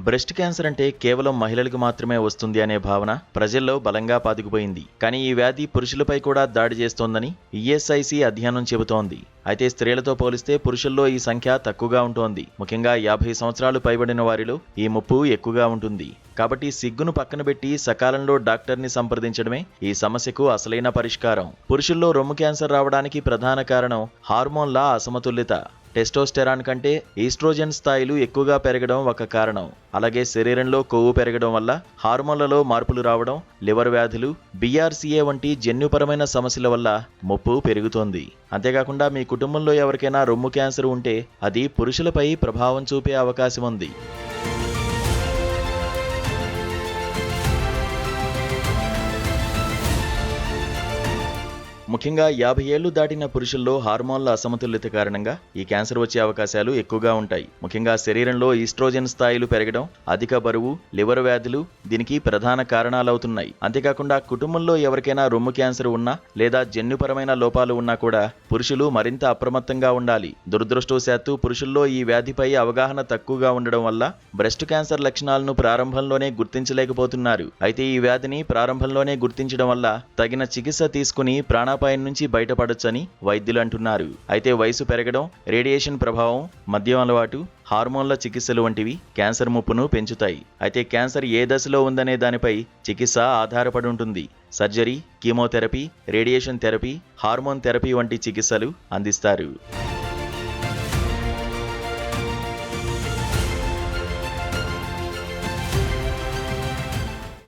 Breast cancer అంటే కేవలం మహిళలకు మాత్రమే వస్తుంది అనే భావన ప్రజల్లో బలంగా పాతుకుపోయింది. కానీ ఈ వ్యాధి పురుషులపై కూడా దాడి చేస్తోందని ఈఎస్ఐసి అధ్యయనం చెబుతోంది. అయితే స్త్రీలతో పోలిస్తే పురుషుల్లో ఈ సంఖ్య తక్కువగా ఉంటోంది. ముఖ్యంగా 50 సంవత్సరాలు పైబడిన వారిలో ఈ ముప్పు ఎక్కువగా ఉంటుంది. కాబట్టి సిగ్గును పక్కన పెట్టి సకాలంలో డాక్టర్ని సంప్రదించడమే ఈ సమస్యకు అసలైన పరిష్కారం. పురుషుల్లో రొమ్ము క్యాన్సర్ రావడానికి ప్రధాన కారణం హార్మోన్ల అసమతుల్యత. టెస్టోస్టెరాన్ కంటే ఈస్ట్రోజన్ స్థాయిలు ఎక్కువగా పెరగడం ఒక కారణం. అలాగే శరీరంలో కొవ్వు పెరగడం వల్ల హార్మోన్లలో మార్పులు రావడం, లివర్ వ్యాధులు, BRCA వంటి జన్యుపరమైన సమస్యల వల్ల ముప్పు పెరుగుతోంది. అంతేకాకుండా మీ కుటుంబంలో ఎవరికైనా రొమ్ము క్యాన్సర్ ఉంటే అది పురుషులపై ప్రభావం చూపే అవకాశం ఉంది. ముఖ్యంగా 50 ఏళ్లు దాటిన పురుషుల్లో హార్మోన్ల అసమతుల్యత కారణంగా ఈ క్యాన్సర్ వచ్చే అవకాశాలు ఎక్కువగా ఉంటాయి. ముఖ్యంగా శరీరంలో ఈస్ట్రోజన్ స్థాయిలు పెరగడం, అధిక బరువు, లివర్ వ్యాధులు దీనికి ప్రధాన కారణాలవుతున్నాయి. అంతేకాకుండా కుటుంబంలో ఎవరికైనా రొమ్ము క్యాన్సర్ ఉన్నా లేదా జన్యుపరమైన లోపాలు ఉన్నా కూడా పురుషులు మరింత అప్రమత్తంగా ఉండాలి. దురదృష్టవశాత్తు పురుషుల్లో ఈ వ్యాధిపై అవగాహన తక్కువగా ఉండడం వల్ల బ్రెస్ట్ క్యాన్సర్ లక్షణాలను ప్రారంభంలోనే గుర్తించలేకపోతున్నారు. అయితే ఈ వ్యాధిని ప్రారంభంలోనే గుర్తించడం వల్ల తగిన చికిత్స తీసుకుని ప్రాణాపాయం నుంచి బయటపడొచ్చని వైద్యులు అంటున్నారు. అయితే వయసు పెరగడం, రేడియేషన్ ప్రభావం, మద్యం అలవాటు, హార్మోన్ల చికిత్సలు వంటివి క్యాన్సర్ ముప్పును పెంచుతాయి. అయితే క్యాన్సర్ ఏ దశలో ఉందనే దానిపై చికిత్స ఆధారపడి ఉంటుంది. Surgery, chemotherapy, radiation therapy, hormone therapy వంటి చికిత్సలు అందిస్తారు.